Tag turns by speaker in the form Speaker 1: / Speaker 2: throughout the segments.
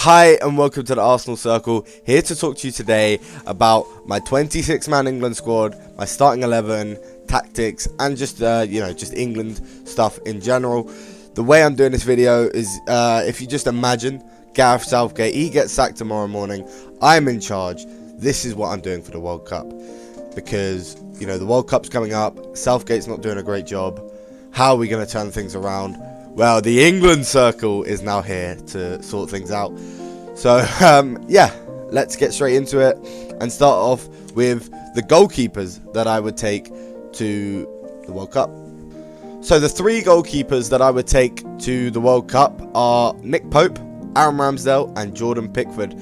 Speaker 1: Hi and welcome to the Arsenal Circle, here to talk to you today about my 26-man England squad, my starting 11, tactics, and just England stuff in general. The way I'm doing this video is, if you just imagine Gareth Southgate, he gets sacked tomorrow morning, I'm in charge. This is what I'm doing for the World Cup, because the World Cup's coming up, Southgate's not doing a great job. How are we going to turn things around? Well, the England Circle is now here to sort things out. So, yeah, let's get straight into it and start off with the goalkeepers that I would take to the World Cup. So the three goalkeepers that I would take to the World Cup are Nick Pope, Aaron Ramsdale, and Jordan Pickford.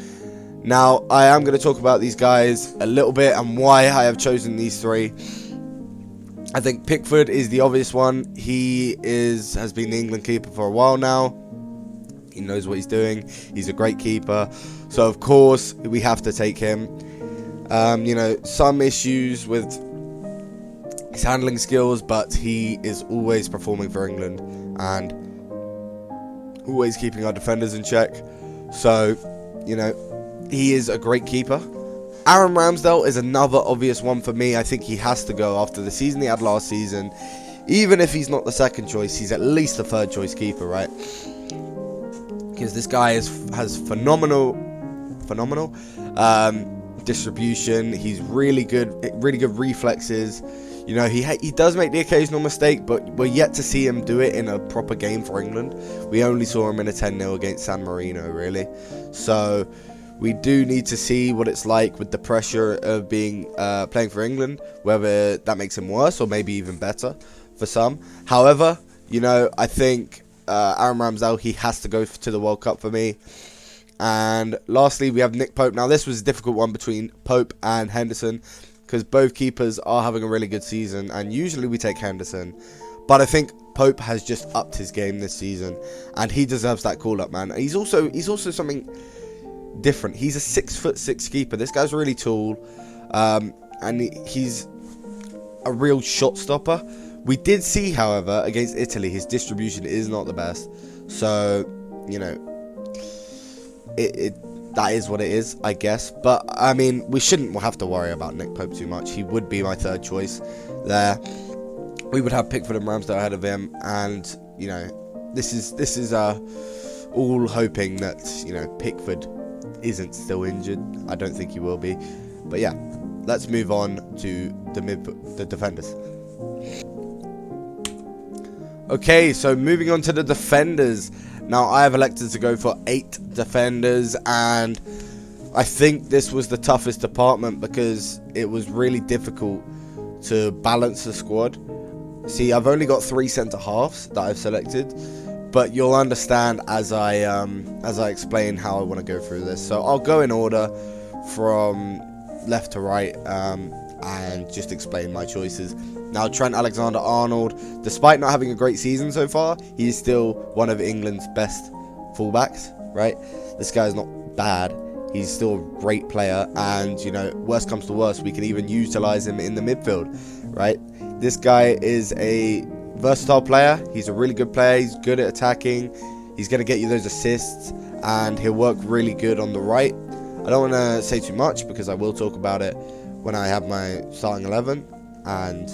Speaker 1: Now, I am going to talk about these guys a little bit and why I have chosen these three. I think Pickford is the obvious one. He has been the England keeper for a while now. He knows what he's doing. He's a great keeper. So, of course, we have to take him. Some issues with his handling skills, but he is always performing for England and always keeping our defenders in check. So, he is a great keeper. Aaron Ramsdale is another obvious one for me. I think he has to go after the season he had last season. Even if he's not the second choice, he's at least the third choice keeper, right? Because this guy has phenomenal distribution. He's really good reflexes. He does make the occasional mistake, but we're yet to see him do it in a proper game for England. We only saw him in a 10-0 against San Marino, really. So we do need to see what it's like with the pressure of playing for England, whether that makes him worse or maybe even better for some. However, I think Aaron Ramsdale, he has to go to the World Cup for me. And lastly, we have Nick Pope. Now, this was a difficult one between Pope and Henderson, because both keepers are having a really good season, and usually we take Henderson. But I think Pope has just upped his game this season, and he deserves that call-up, man. He's also something different. He's a 6'6" keeper. This guy's really tall, and he's a real shot stopper. We did see, however, against Italy, his distribution is not the best. So, that is what it is, I guess. But I mean, we shouldn't have to worry about Nick Pope too much. He would be my third choice there. We would have Pickford and Ramsdale ahead of him, and this is all hoping that Pickford isn't still injured. I don't think he will be, but yeah, let's move on to the defenders. Okay, so moving on to the defenders. Now, I have elected to go for 8 defenders, and I think this was the toughest department because it was really difficult to balance the squad. See, I've only got 3 centre halves that I've selected, but you'll understand as I explain how I want to go through this. So I'll go in order from left to right and just explain my choices. Now, Trent Alexander-Arnold, despite not having a great season so far, he is still one of England's best fullbacks, right? This guy's not bad. He's still a great player, and, worst comes to worst, we can even utilise him in the midfield, right? This guy is a versatile player. He's a really good player. He's good at attacking. He's going to get you those assists, and he'll work really good on the right. I don't want to say too much because I will talk about it when I have my starting 11 and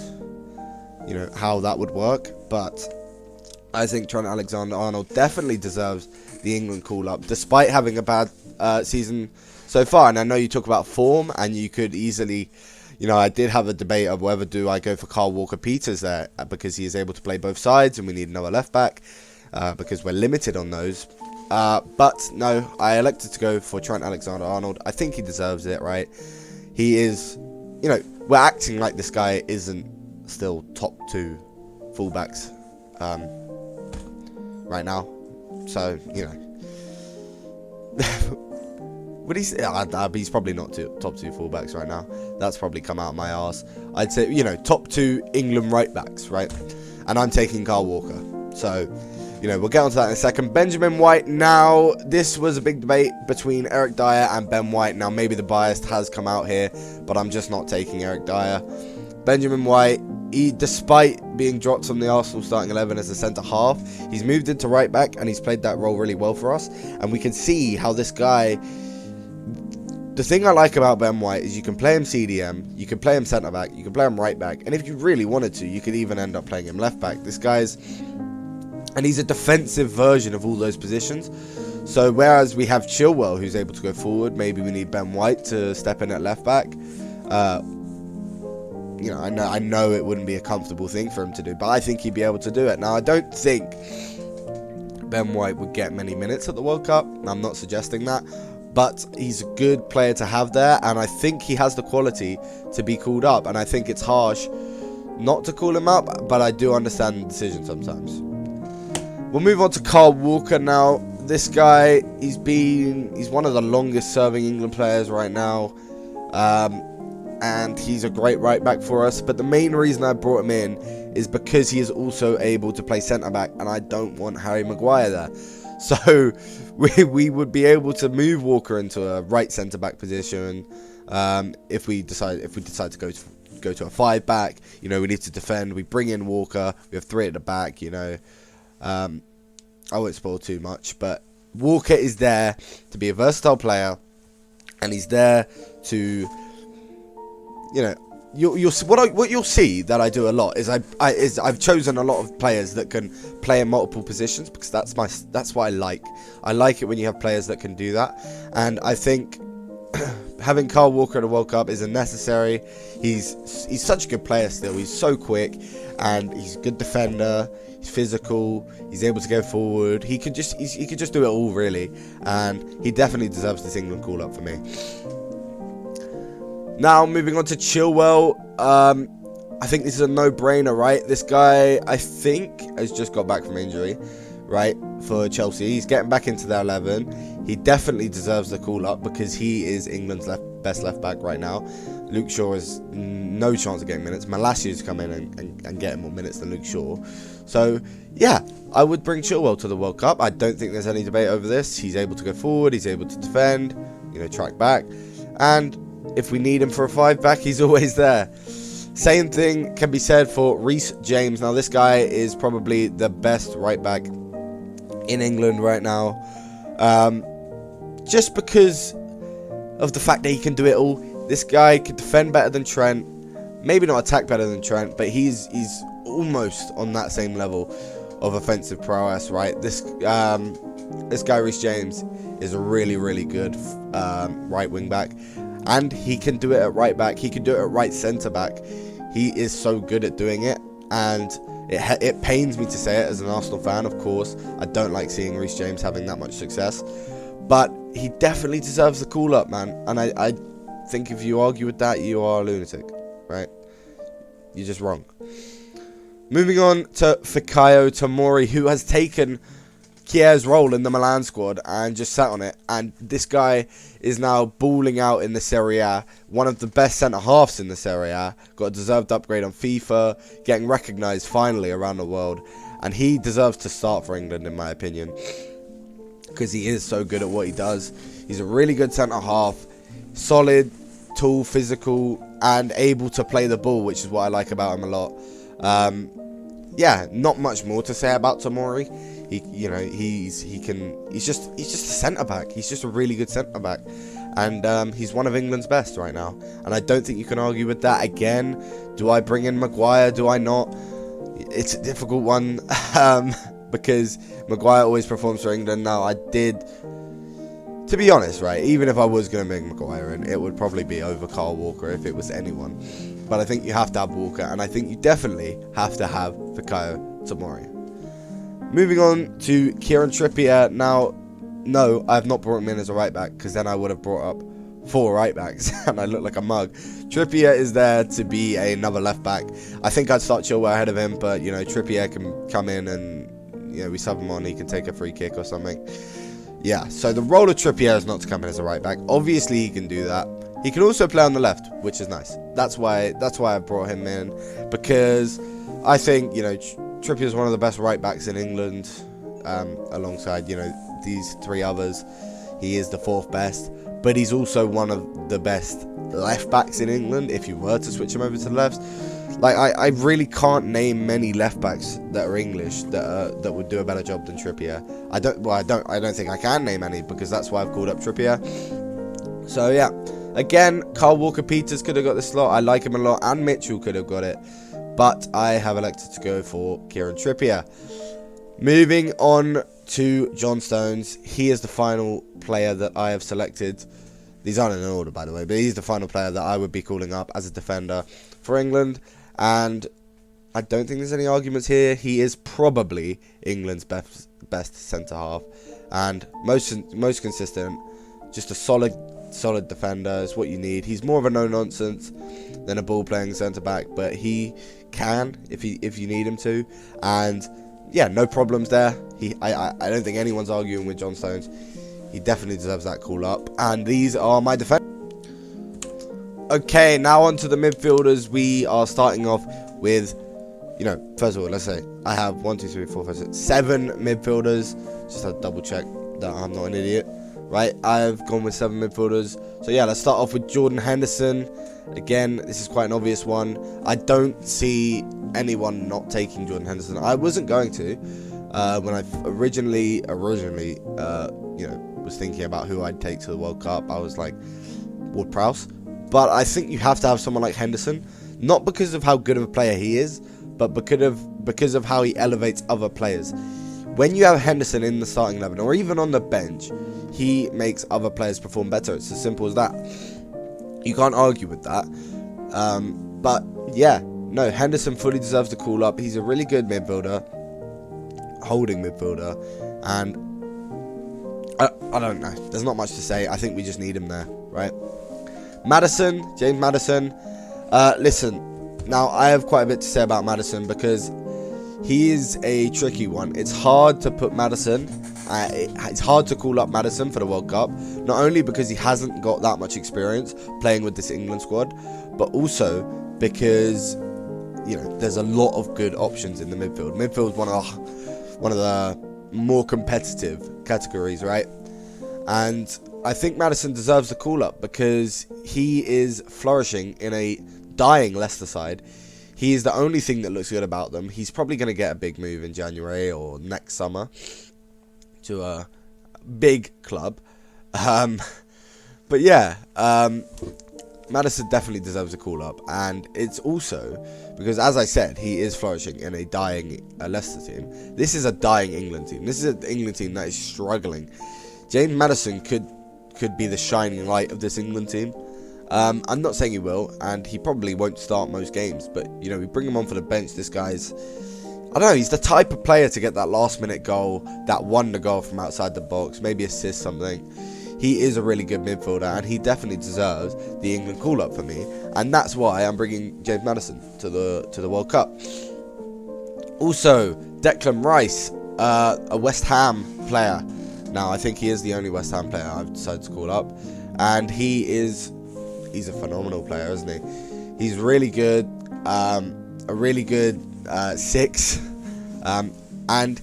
Speaker 1: how that would work. But I think Trent Alexander-Arnold definitely deserves the England call-up, despite having a bad season so far. And I know you talk about form, and you could easily, I did have a debate of whether do I go for Kyle Walker-Peters there, because he is able to play both sides and we need another left back, because we're limited on those. But no, I elected to go for Trent Alexander-Arnold. I think he deserves it, right? He is, we're acting like this guy isn't still top 2 fullbacks right now. So, would he say, he's probably not top 2 fullbacks right now. That's probably come out of my arse. I'd say, top 2 England right backs, right? And I'm taking Kyle Walker. So, we'll get onto that in a second. Benjamin White. Now, this was a big debate between Eric Dyer and Ben White. Now, maybe the bias has come out here, but I'm just not taking Eric Dyer. Benjamin White, despite being dropped from the Arsenal starting 11 as a centre-half, he's moved into right-back and he's played that role really well for us. And we can see how this guy... The thing I like about Ben White is you can play him CDM, you can play him centre-back, you can play him right-back, and if you really wanted to, you could even end up playing him left-back. This guy's... And he's a defensive version of all those positions. So whereas we have Chilwell, who's able to go forward, maybe we need Ben White to step in at left-back. You know, I know it wouldn't be a comfortable thing for him to do, but I think he'd be able to do it. Now, I don't think Ben White would get many minutes at the World Cup. I'm not suggesting that, but he's a good player to have there, and I think he has the quality to be called up, and I think it's harsh not to call him up, but I do understand the decision sometimes. We'll move on to Kyle Walker now. This guy, he's one of the longest serving England players right now. And he's a great right back for us, but the main reason I brought him in is because he is also able to play centre back, and I don't want Harry Maguire there. So we would be able to move Walker into a right centre back position if we decide to go to a 5 back. You know, we need to defend. We bring in Walker. We have 3 at the back. You know, I won't spoil too much, but Walker is there to be a versatile player, and he's there to... You know, what you'll see that I do a lot is I've chosen a lot of players that can play in multiple positions, because that's what I like. I like it when you have players that can do that, and I think having Kyle Walker at the World Cup isn't necessary. He's such a good player still. He's so quick, and he's a good defender. He's physical. He's able to go forward. He could just do it all really, and he definitely deserves this England call up for me. Now, moving on to Chilwell, I think this is a no-brainer, right? This guy, I think, has just got back from injury, right, for Chelsea. He's getting back into their 11. He definitely deserves the call-up because he is England's best left-back right now. Luke Shaw has no chance of getting minutes. Malasia's come in and getting more minutes than Luke Shaw. So, yeah, I would bring Chilwell to the World Cup. I don't think there's any debate over this. He's able to go forward. He's able to defend, you know, track back. And... if we need him for a 5 back, he's always there. Same thing can be said for Reece James. Now, this guy is probably the best right back in England right now. Just because of the fact that he can do it all. This guy can defend better than Trent. Maybe not attack better than Trent, but he's almost on that same level of offensive prowess, right? This guy, Reece James, is a really, really good right wing back. And he can do it at right back. He can do it at right centre back. He is so good at doing it. And it pains me to say it as an Arsenal fan, of course. I don't like seeing Reece James having that much success. But he definitely deserves the call-up, man. And I think if you argue with that, you are a lunatic, right? You're just wrong. Moving on to Fikayo Tomori, who has taken Kier's role in the Milan squad and just sat on it, and this guy is now balling out in the Serie A, one of the best centre-halves in the Serie A, got a deserved upgrade on FIFA, getting recognised finally around the world, and he deserves to start for England in my opinion, because he is so good at what he does. He's a really good centre-half, solid, tall, physical, and able to play the ball, which is what I like about him a lot. Yeah, not much more to say about Tomori. He's just a centre back. He's just a really good centre back, and he's one of England's best right now. And I don't think you can argue with that. Again, do I bring in Maguire? Do I not? It's a difficult one because Maguire always performs for England. Now, I did, to be honest, right? Even if I was going to bring Maguire in, it would probably be over Kyle Walker if it was anyone. But I think you have to have Walker, and I think you definitely have to have Fikayo Tomori. Moving on to Kieran Trippier. Now, no, I have not brought him in as a right back, because then I would have brought up 4 right backs, and I look like a mug. Trippier is there to be another left back. I think I'd start Chilwell ahead of him, but, you know, Trippier can come in and, you know, we sub him on, he can take a free kick or something. Yeah, so the role of Trippier is not to come in as a right back. Obviously, he can do that. He can also play on the left, which is nice. That's why I brought him in, because I think, you know, Trippier is one of the best right backs in England, alongside, you know, these 3 others. he is the 4th best, but he's also one of the best left backs in England if you were to switch him over to the left. Like, I really can't name many left backs that are English that would do a better job than Trippier. I don't think I can name any, because that's why I've called up Trippier. So yeah, again, Kyle Walker-Peters could have got this slot. I like him a lot, and Mitchell could have got it, but I have elected to go for Kieran Trippier. Moving on to John Stones. He is the final player that I have selected. These aren't in order, by the way, but he's the final player that I would be calling up as a defender for England. And I don't think there's any arguments here. He is probably England's best centre-half, and most consistent. Just a solid defender is what you need. He's more of a no-nonsense than a ball-playing centre-back, but he can if you need him to. And yeah, no problems there. I don't think anyone's arguing with John Stones. He definitely deserves that call up. And these are my defenders. Okay, now on to the midfielders. We are starting off with, first of all, let's say I have 1, 2, 3, 4, 5, 6, 7 midfielders. Just to double check that I'm not an idiot. Right, I've gone with 7 midfielders. So yeah, let's start off with Jordan Henderson. Again, this is quite an obvious one. I don't see anyone not taking Jordan Henderson. I wasn't going to when I originally was thinking about who I'd take to the World Cup. I was like, Ward-Prowse. But I think you have to have someone like Henderson, not because of how good of a player he is, but because of how he elevates other players. When you have Henderson in the starting 11, or even on the bench, he makes other players perform better. It's as simple as that. You can't argue with that. But yeah, no, Henderson fully deserves the call up. He's a really good midfielder, holding midfielder, and I don't know. There's not much to say. I think we just need him there, right? James Maddison. Listen, now I have quite a bit to say about Maddison, because he is a tricky one. It's hard to put Maddison. It's hard to call up Maddison for the World Cup, not only because he hasn't got that much experience playing with this England squad, but also because there's a lot of good options in the midfield. Midfield's one of the more competitive categories, right? And I think Maddison deserves the call up because he is flourishing in a dying Leicester side. He is the only thing that looks good about them. He's probably going to get a big move in January or next summer to a big club. But yeah, Maddison definitely deserves a call up. And it's also because, as I said, he is flourishing in a dying Leicester team. This is a dying England team. This is an England team that is struggling. James Maddison could be the shining light of this England team. I'm not saying he will, and he probably won't start most games, but we bring him on for the bench. This guy's, I don't know, he's the type of player to get that last minute goal, that wonder goal from outside the box, maybe assist something. He is a really good midfielder, and he definitely deserves the England call up for me, and that's why I'm bringing James Maddison to the World Cup. Also, Declan Rice, a West Ham player. Now, I think he is the only West Ham player I've decided to call up, and he's a phenomenal player, isn't he? He's really good, a really good 6, and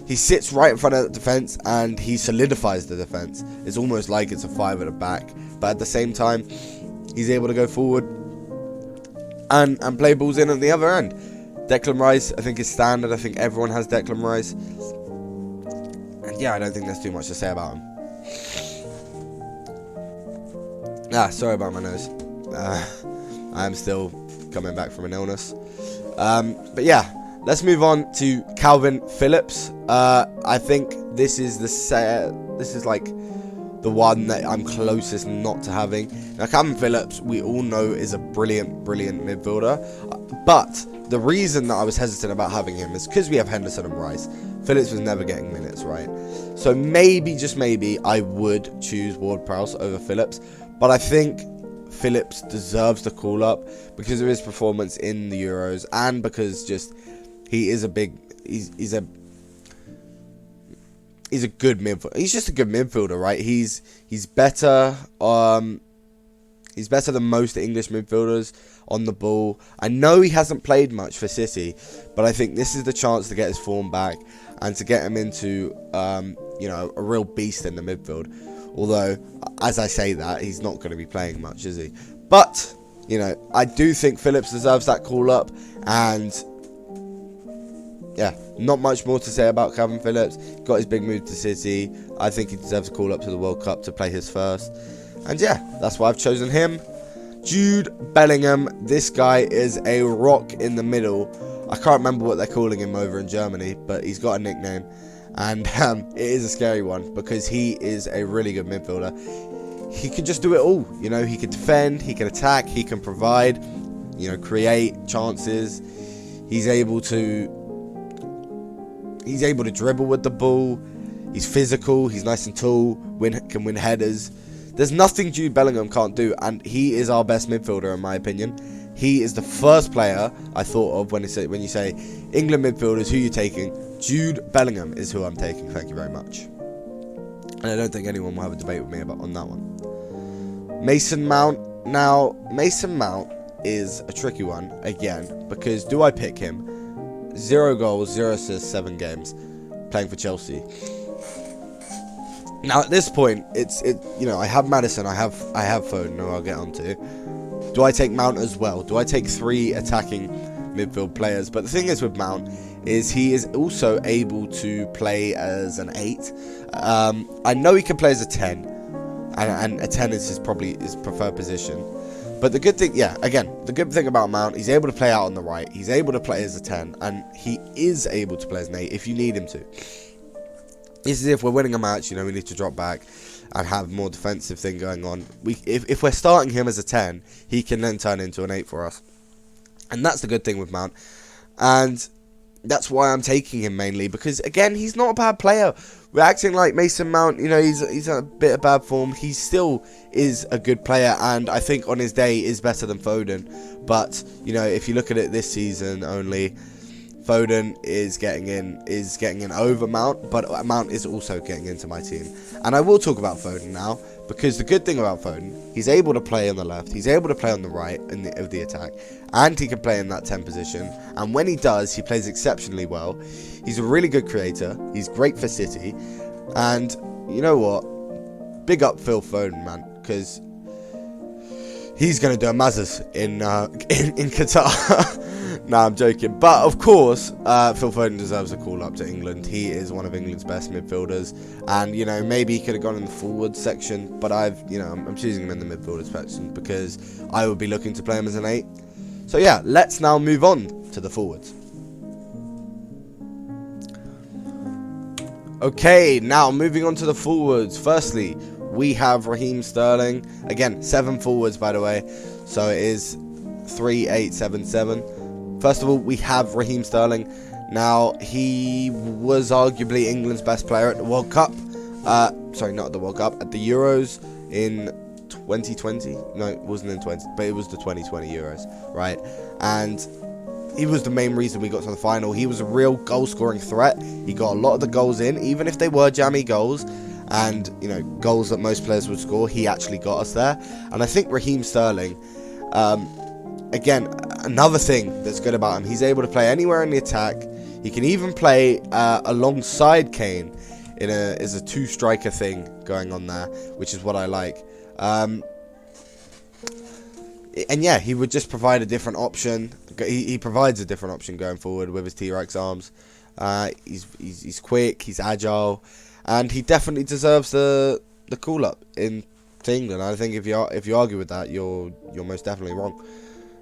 Speaker 1: he sits right in front of the defence, and he solidifies the defence. It's almost like it's a 5 at the back, but at the same time, he's able to go forward and play balls in at the other end. Declan Rice, I think, is standard. I think everyone has Declan Rice, and yeah, I don't think there's too much to say about him. Sorry about my nose. I am still coming back from an illness. But yeah, let's move on to Calvin Phillips. I think this is like the one that I'm closest not to having. Now, Calvin Phillips, we all know, is a brilliant midfielder. But the reason that I was hesitant about having him is because we have Henderson and Rice. Phillips was never getting minutes, right? So maybe, just maybe, I would choose Ward-Prowse over Phillips. But I think Phillips deserves the call up because of his performance in the Euros, and because just he's a good midfielder. He's just a good midfielder, right? He's better. He's better than most English midfielders on the ball. I know he hasn't played much for City, but I think this is the chance to get his form back and to get him into a real beast in the midfield. Although, as I say that, he's not going to be playing much, is he? But, you know, I do think Phillips deserves that call-up. And, yeah, not much more to say about Calvin Phillips. Got his big move to City. I think he deserves a call-up to the World Cup to play his first. And, yeah, that's why I've chosen him. Jude Bellingham. This guy is a rock in the middle. I can't remember what they're calling him over in Germany, but he's got a nickname. And it is a scary one because he is a really good midfielder. He can just do it all. You know, he can defend, he can attack, he can provide, you know, create chances. He's able to dribble with the ball. He's physical, he's nice and tall, can win headers. There's nothing Jude Bellingham can't do, and he is our best midfielder in my opinion. He is the first player I thought of when you say England midfielders, who you taking? Jude Bellingham is who I'm taking. Thank you very much. And I don't think anyone will have a debate with me on that one. Mason Mount. Now, Mason Mount is a tricky one again because do I pick him? 0 goals, 0 assists, 7 games, playing for Chelsea. Now at this point, you know, I have Maddison, I have Foden, who I'll get onto. Do I take Mount as well? Do I take 3 attacking midfield players? But the thing is with Mount is he is also able to play as an 8. I know he can play as a 10, and a 10 is probably his preferred position. But the good thing, the good thing about Mount, he's able to play out on the right. He's able to play as a 10, and he is able to play as an 8 if you need him to. This is if we're winning a match, you know, we need to drop back and have more defensive thing going on. If we're starting him as a 10, he can then turn into an 8 for us. And that's the good thing with Mount. And that's why I'm taking him mainly, because again, he's not a bad player. We're acting like Mason Mount, you know, he's a bit of bad form. He still is a good player, and I think on his day is better than Foden. But, you know, if you look at it this season only, Foden is getting in over Mount, but Mount is also getting into my team. And I will talk about Foden now, because the good thing about Foden, he's able to play on the left, he's able to play on the right of the attack, and he can play in that 10 position. And when he does, he plays exceptionally well. He's a really good creator, he's great for City, and you know what? Big up Phil Foden, man, because he's going to do a Mazas in Qatar. Nah, I'm joking. But, of course, Phil Foden deserves a call-up to England. He is one of England's best midfielders. And, you know, maybe he could have gone in the forward section. But I'm choosing him in the midfielders section because I would be looking to play him as an 8. So, yeah, let's now move on to the forwards. Okay, now moving on to the forwards. Firstly, we have Raheem Sterling. Again, 7 forwards, by the way. So it is 3-8-7-7. First of all, we have Raheem Sterling. Now, he was arguably England's best player at the World Cup. Sorry, not at the World Cup, at the Euros in 2020. No, it wasn't in 20, but it was the 2020 Euros, right? And he was the main reason we got to the final. He was a real goal-scoring threat. He got a lot of the goals in, even if they were jammy goals. And, you know, goals that most players would score, he actually got us there. And I think Raheem Sterling, again, another thing that's good about him, he's able to play anywhere in the attack. He can even play alongside Kane as a 2-striker thing going on there, which is what I like. And yeah, he would just provide a different option. He provides a different option going forward with his T-Rex arms. He's quick, he's agile, and he definitely deserves the call-up to England. I think if you argue with that, you're most definitely wrong.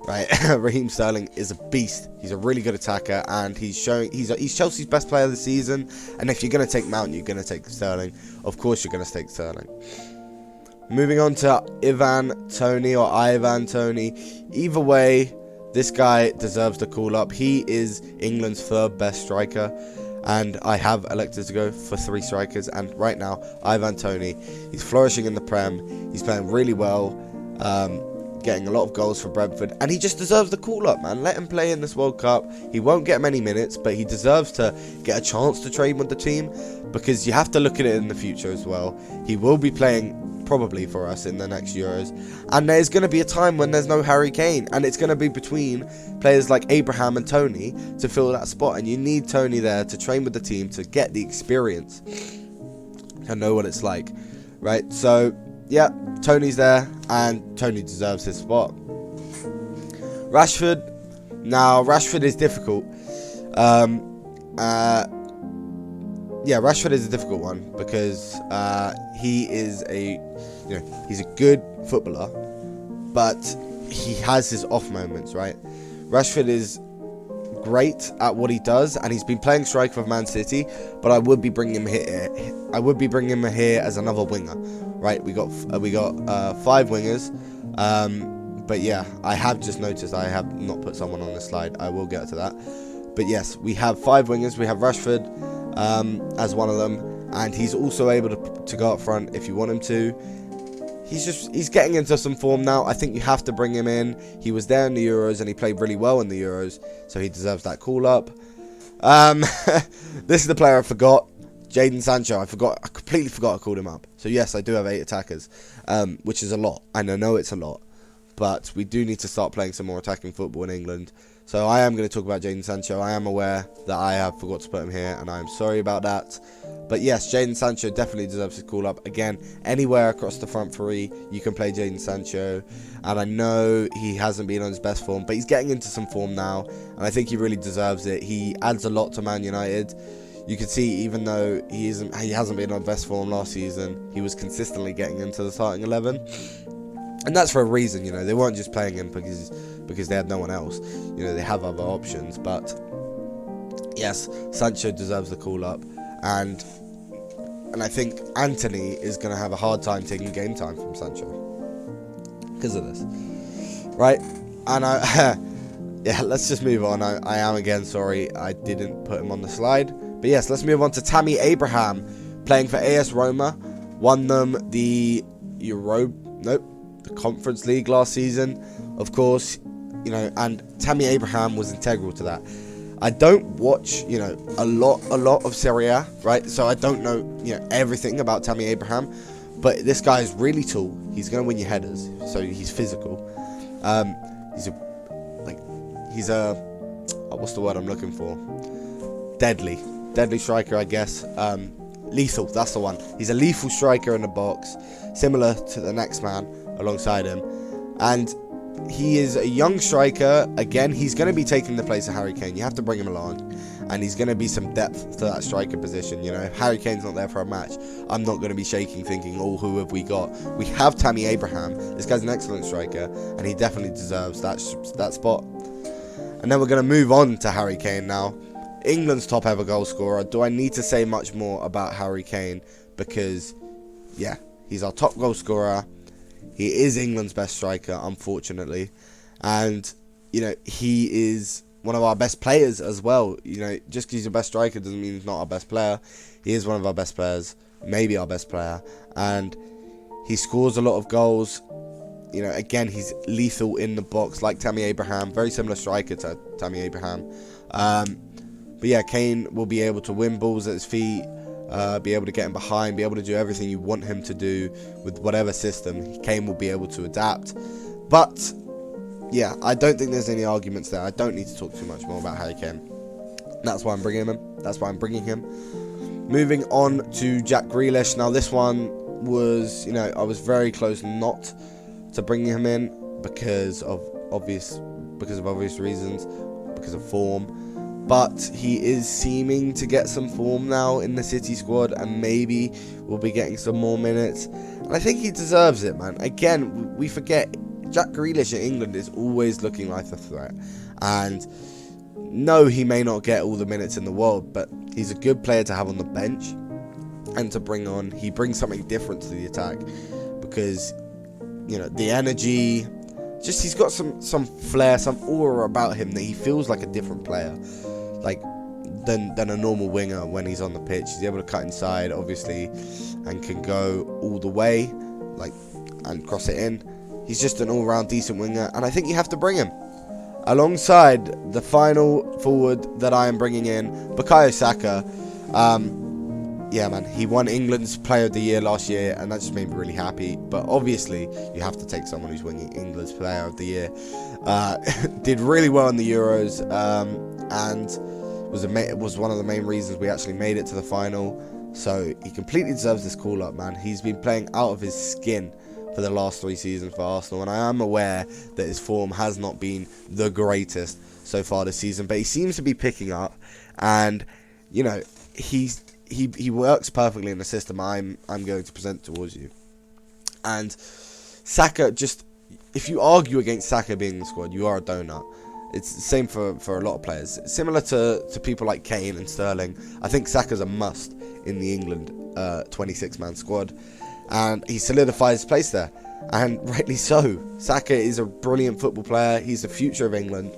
Speaker 1: Right, Raheem Sterling is a beast. He's a really good attacker, and he's Chelsea's best player this season. And if you're going to take Mount, you're going to take Sterling. Of course, you're going to take Sterling. Moving on to Ivan Toney. Either way, this guy deserves the call up. He is England's 3rd best striker, and I have elected to go for 3 strikers. And right now, Ivan Toney, he's flourishing in the Prem. He's playing really well. Getting a lot of goals for Brentford, and he just deserves the call-up, man. Let him play in this World Cup. He won't get many minutes, but he deserves to get a chance to train with the team, because you have to look at it in the future as well. He will be playing probably for us in the next Euros, and there's going to be a time when there's no Harry Kane, and it's going to be between players like Abraham and Toney to fill that spot, and you need Toney there to train with the team to get the experience and know what it's like. right? So, yeah, Tony's there, and Tony deserves his spot. Rashford. Now, Rashford is difficult. Yeah, Rashford is a difficult one because he is he's a good footballer, but he has his off moments, right? Rashford is great at what he does, and he's been playing striker for Man City, but I would be bringing him here. I would be bringing him here as another winger, right? We got 5 wingers, but yeah, I have just noticed I have not put someone on the slide. I will get to that, but yes, we have 5 wingers. We have Rashford as one of them, and he's also able to go up front if you want him to. He's getting into some form now. I think you have to bring him in. He was there in the Euros and he played really well in the Euros, so he deserves that call up. This is the player I forgot, Jadon Sancho. I completely forgot I called him up. So yes, I do have 8 attackers, which is a lot, and I know it's a lot, but we do need to start playing some more attacking football in England. So I am going to talk about Jadon Sancho. I am aware that I have forgot to put him here, and I am sorry about that. But yes, Jadon Sancho definitely deserves his call up. Again, anywhere across the front 3, you can play Jadon Sancho. And I know he hasn't been on his best form, but he's getting into some form now, and I think he really deserves it. He adds a lot to Man United. You can see, even though he hasn't been on best form last season, he was consistently getting into the starting 11. And that's for a reason, They weren't just playing him because they had no one else. They have other options. But yes, Sancho deserves the call up, and I think Anthony is going to have a hard time taking game time from Sancho because of this, right? And yeah, let's just move on. I am again sorry I didn't put him on the slide, but yes, let's move on to Tammy Abraham, playing for AS Roma, won them the Conference League last season, of course, and Tammy Abraham was integral to that. I don't watch, a lot of Serie A, right? So I don't know, everything about Tammy Abraham, but this guy is really tall. He's going to win your headers, so he's physical. He's a what's the word I'm looking for? Deadly striker, I guess. Lethal, that's the one. He's a lethal striker in the box, similar to the next man alongside him, and he is a young striker. Again, he's going to be taking the place of Harry Kane. You have to bring him along, and he's going to be some depth to that striker position. If Harry Kane's not there for a match, I'm not going to be shaking thinking, oh, who have we got? We have Tammy Abraham. This guy's an excellent striker, and he definitely deserves that spot. And then we're going to move on to Harry Kane now, England's top ever goal scorer. Do I need to say much more about Harry Kane? Because yeah, he's our top goal scorer. He is England's best striker, unfortunately. And, he is one of our best players as well. Just because he's the best striker doesn't mean he's not our best player. He is one of our best players, maybe our best player. And he scores a lot of goals. Again, he's lethal in the box, like Tammy Abraham. Very similar striker to Tammy Abraham. But yeah, Kane will be able to win balls at his feet. Be able to get him behind, be able to do everything you want him to do with whatever system. Kane will be able to adapt. But yeah, I don't think there's any arguments there. I don't need to talk too much more about Harry Kane. That's why I'm bringing him. Moving on to Jack Grealish. Now this one was, I was very close not to bringing him in because of obvious reasons, because of form. But he is seeming to get some form now in the City squad, and maybe we'll be getting some more minutes. And I think he deserves it, man. Again, we forget Jack Grealish in England is always looking like a threat. And no, he may not get all the minutes in the world, but he's a good player to have on the bench and to bring on. He brings something different to the attack because, the energy, just he's got some flair, some aura about him that he feels like a different player. Than a normal winger when he's on the pitch. He's able to cut inside, obviously, and can go all the way, and cross it in. He's just an all-round decent winger, and I think you have to bring him. Alongside the final forward that I am bringing in, Bukayo Saka. Yeah, man, he won England's Player of the Year last year, and that just made me really happy. But obviously, you have to take someone who's winning England's Player of the Year. Did really well in the Euros, and was one of the main reasons we actually made it to the final. So he completely deserves this call up, man. He's been playing out of his skin for the last 3 seasons for Arsenal, and I am aware that his form has not been the greatest so far this season, but he seems to be picking up, and you know, he works perfectly in the system I'm going to present towards you. And Saka, just, if you argue against Saka being in the squad, you are a donut. It's the same for a lot of players. Similar to people like Kane and Sterling, I think Saka's a must in the England 26-man squad. And he solidifies his place there. And rightly so. Saka is a brilliant football player. He's the future of England,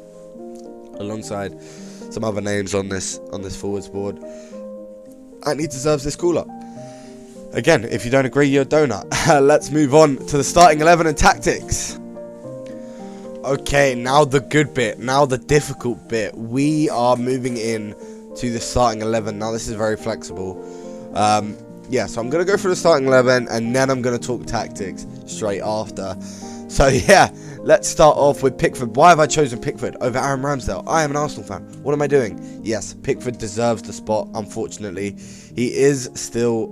Speaker 1: alongside some other names on this forwards board. And he deserves this call-up. Again, if you don't agree, you're a donut. Let's move on to the starting 11 and tactics. Okay, now the good bit. Now the difficult bit. We are moving in to the starting 11. Now this is very flexible. Yeah, so I'm going to go through the starting 11, and then I'm going to talk tactics straight after. So yeah, let's start off with Pickford. Why have I chosen Pickford over Aaron Ramsdale? I am an Arsenal fan. What am I doing? Yes, Pickford deserves the spot, unfortunately. He is still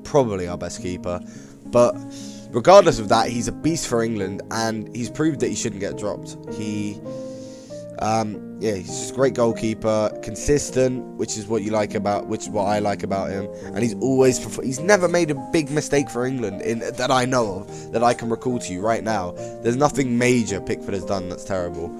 Speaker 1: probably our best keeper. But regardless of that, he's a beast for England, and he's proved that he shouldn't get dropped. He's just a great goalkeeper, consistent, which is what I like about him. And he's never made a big mistake for England that I know of, that I can recall to you right now. There's nothing major Pickford has done that's terrible.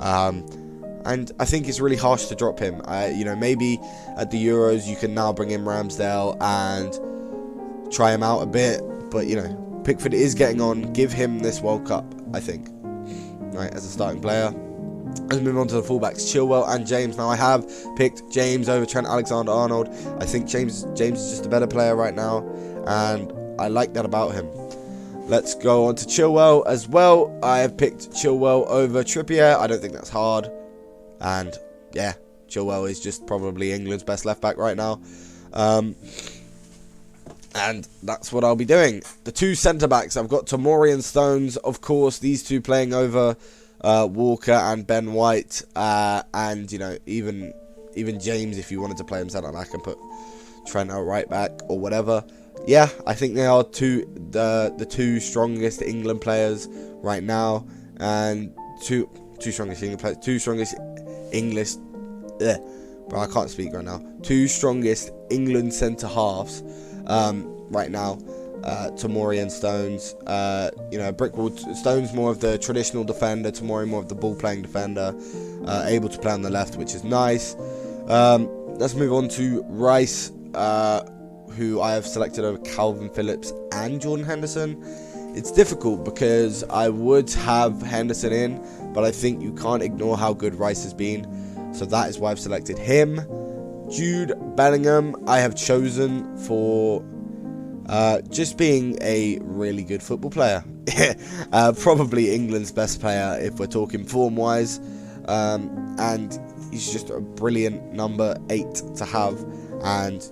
Speaker 1: And I think it's really harsh to drop him. Maybe at the Euros you can now bring in Ramsdale and try him out a bit, but Pickford is getting on. Give him this World Cup, I think, right, as a starting player. Let's move on to the fullbacks, Chilwell and James. Now I have picked James over Trent Alexander-Arnold. I think James is just a better player right now, and I like that about him. Let's go on to Chilwell as well. I have picked Chilwell over Trippier. I don't think that's hard. And yeah, Chilwell is just probably England's best left back right now. And that's what I'll be doing. The two centre backs, I've got Tomori and Stones, of course, these two playing over Walker and Ben White, and even James, if you wanted to play him centre back and put Trent out right back or whatever. Yeah, I think they are the two strongest England players right now, and two strongest England players, two strongest English. Bro, I can't speak right now. Two strongest England centre halves right now. Tomori and Stones. Brickwood. Stones more of the traditional defender, Tomori more of the ball-playing defender, able to play on the left, which is nice. Let's move on to Rice, who I have selected over Calvin Phillips and Jordan Henderson. It's difficult because I would have Henderson in, but I think you can't ignore how good Rice has been, so that is why I've selected him. Jude Bellingham I have chosen for just being a really good football player. Probably England's best player if we're talking form-wise. And he's just a brilliant number 8 to have. And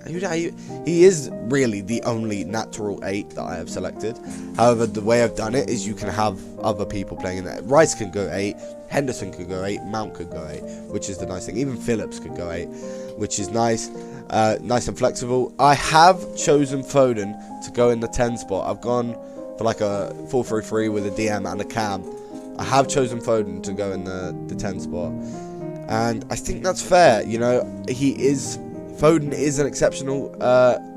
Speaker 1: he is really the only natural 8 that I have selected. However, the way I've done it is you can have other people playing in there. Rice can go 8, Henderson could go 8, Mount could go 8, which is the nice thing. Even Phillips could go 8, which is nice. Nice and flexible. I have chosen Foden to go in the 10 spot. I've gone for like a 4-3-3 with a DM and a cam. I have chosen Foden to go in the 10 spot, and I think that's fair. Foden is an exceptional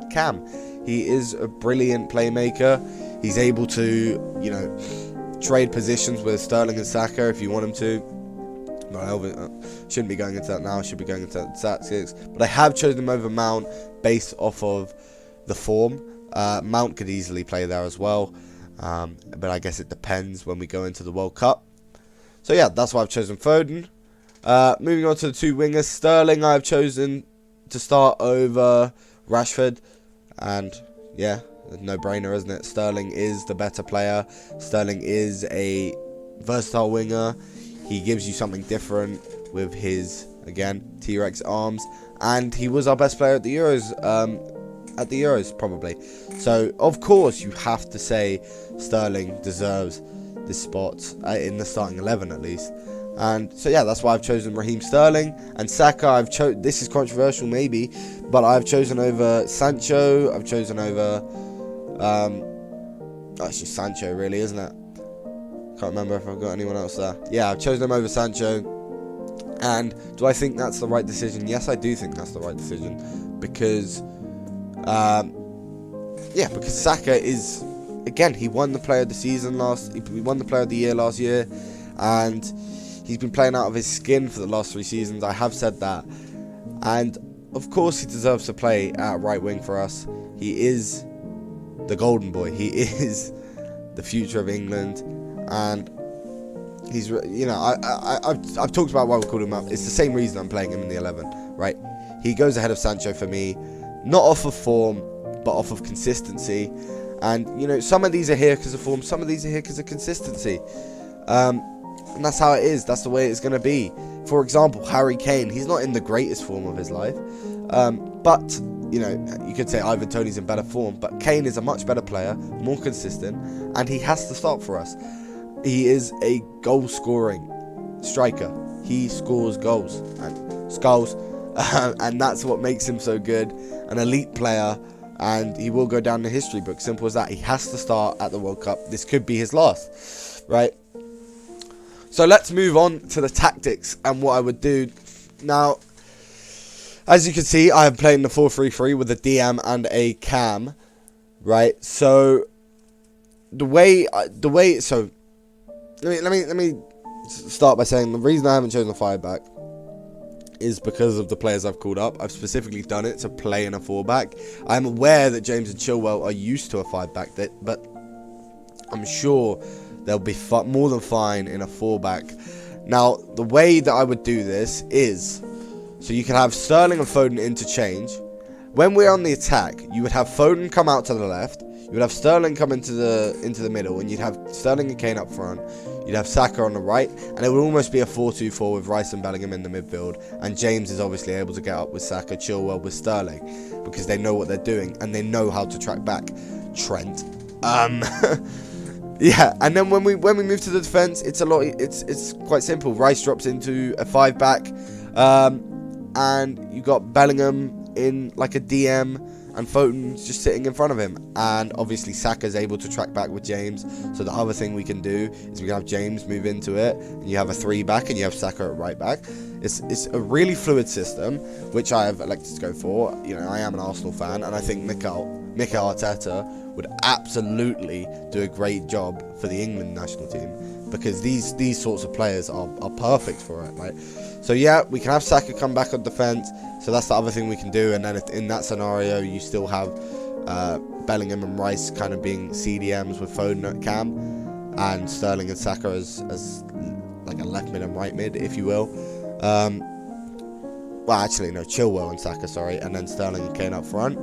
Speaker 1: cam. He is a brilliant playmaker. He's able to trade positions with Sterling and Saka if you want him to. But I shouldn't be going into that now. I should be going into tactics. But I have chosen him over Mount based off of the form. Mount could easily play there as well. But I guess it depends when we go into the World Cup. So yeah, that's why I've chosen Foden. Moving on to the two wingers. Sterling I've chosen to start over Rashford. And yeah, no-brainer, isn't it? Sterling is the better player. Sterling is a versatile winger. He gives you something different with his, again, T-Rex arms. And he was our best player at the Euros, probably. So, of course, you have to say Sterling deserves this spot, in the starting 11 at least. And so yeah, that's why I've chosen Raheem Sterling. And Saka, this is controversial maybe, but I've chosen over Sancho. I've chosen over it's just Sancho really, isn't it? Can't remember if I've got anyone else there. Yeah, I've chosen him over Sancho. And do I think that's the right decision? Yes, I do think that's the right decision, because because Saka is, again, he won the Player of the Season he won the Player of the Year last year, and he's been playing out of his skin for the last 3 seasons. I have said that, and of course he deserves to play at right wing for us. He is the golden boy. He is the future of England, and he's, I've talked about why we called him up. It's the same reason I'm playing him in the 11, right? He goes ahead of Sancho for me, not off of form, but off of consistency. And some of these are here because of form, some of these are here because of consistency. And that's how it is. That's the way it's going to be. For example, Harry Kane, he's not in the greatest form of his life, but you could say Ivan Toney's in better form, but Kane is a much better player, more consistent, and he has to start for us. He is a goal-scoring striker. He scores goals and skulls, and that's what makes him so good. An elite player, and he will go down the history book. Simple as that. He has to start at the World Cup. This could be his last, right? So let's move on to the tactics and what I would do. Now, as you can see, I am playing the 4-3-3 with a DM and a cam, right? So let me start by saying the reason I haven't chosen a 5-back is because of the players I've called up. I've specifically done it to play in a 4-back. I'm aware that James and Chilwell are used to a 5-back, but I'm sure they'll be more than fine in a 4-back. Now, the way that I would do this is, so you can have Sterling and Foden interchange. When we're on the attack, you would have Foden come out to the left, you would have Sterling come into the middle, and you'd have Sterling and Kane up front. You'd have Saka on the right, and it would almost be a 4-2-4 with Rice and Bellingham in the midfield. And James is obviously able to get up with Saka, Chilwell with Sterling, because they know what they're doing and they know how to track back Trent. Yeah, and then when we move to the defense, it's quite simple. Rice drops into a 5-back, and you got Bellingham in like a DM, and Foden's just sitting in front of him. And obviously Saka's able to track back with James. So the other thing we can do is we can have James move into it, and you have a 3-back, and you have Saka at right back. It's a really fluid system, which I have elected to go for. I am an Arsenal fan, and I think Mikel Arteta would absolutely do a great job for the England national team, because these sorts of players are perfect for it, right? So yeah, we can have Saka come back on defence, so that's the other thing we can do. And then if in that scenario you still have Bellingham and Rice kind of being CDMs with Foden at cam, and Sterling and Saka as like a left mid and right mid, if you will. Well, actually no, Chilwell and Saka, sorry, and then Sterling and Kane up front.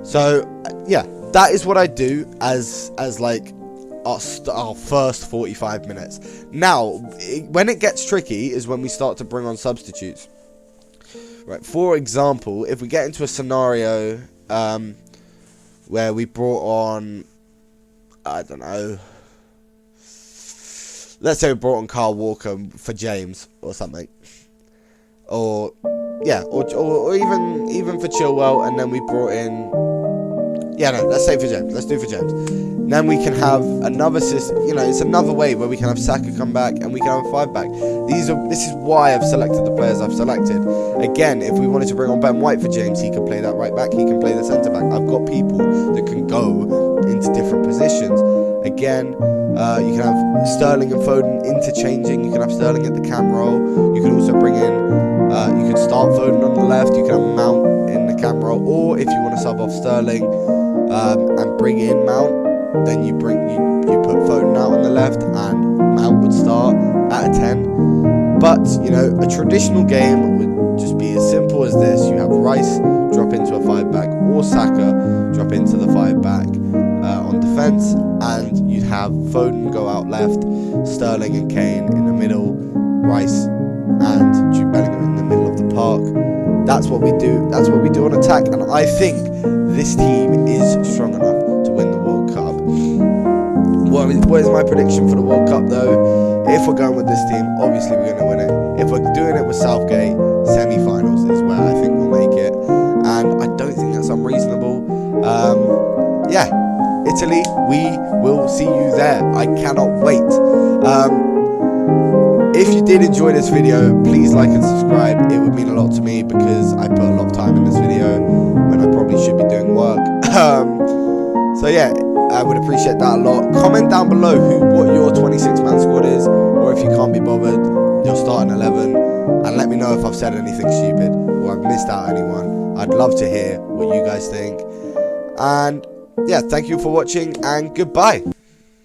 Speaker 1: So yeah, that is what I do as like our first 45 minutes. Now, when it gets tricky is when we start to bring on substitutes. Right, for example, if we get into a scenario where we brought on, I don't know, let's say we brought on Kyle Walker for James or something, or even for Chilwell, and then we brought in, let's say for James. Let's do for James. Then we can have another system. It's another way where we can have Saka come back and we can have a 5-back. This is why I've selected the players I've selected. Again, if we wanted to bring on Ben White for James, he can play that right back. He can play the centre back. I've got people that can go into different positions. Again, you can have Sterling and Foden interchanging. You can have Sterling at the cam role. You can also bring in. You can start Foden on the left. You can have Mount in the cam role, or if you want to sub off Sterling and bring in Mount, then you put Foden out on the left, and Mount would start at a 10. But a traditional game would just be as simple as this. You have Rice drop into a 5-back, or Saka drop into the 5-back on defence, and you'd have Foden go out left, Sterling and Kane in the middle, Rice and Jude Bellingham in the middle of the park. That's what we do. That's what we do on attack, and I think this team is strong enough to win the World Cup. What is my prediction for the World Cup, though? if we're going with this team, obviously we're going to win it. If we're doing it with Southgate, semi-finals is where I think we'll make it, and I don't think that's unreasonable. Yeah, Italy, we will see you there. I cannot wait. If you did enjoy this video, please like and subscribe. It would mean a lot to me because I put a lot of time in this video when I probably should be doing work. So yeah, I would appreciate that a lot. Comment down below what your 26-man squad is, or if you can't be bothered, your starting 11, and let me know if I've said anything stupid or I've missed out anyone. I'd love to hear what you guys think. And yeah, thank you for watching, and goodbye.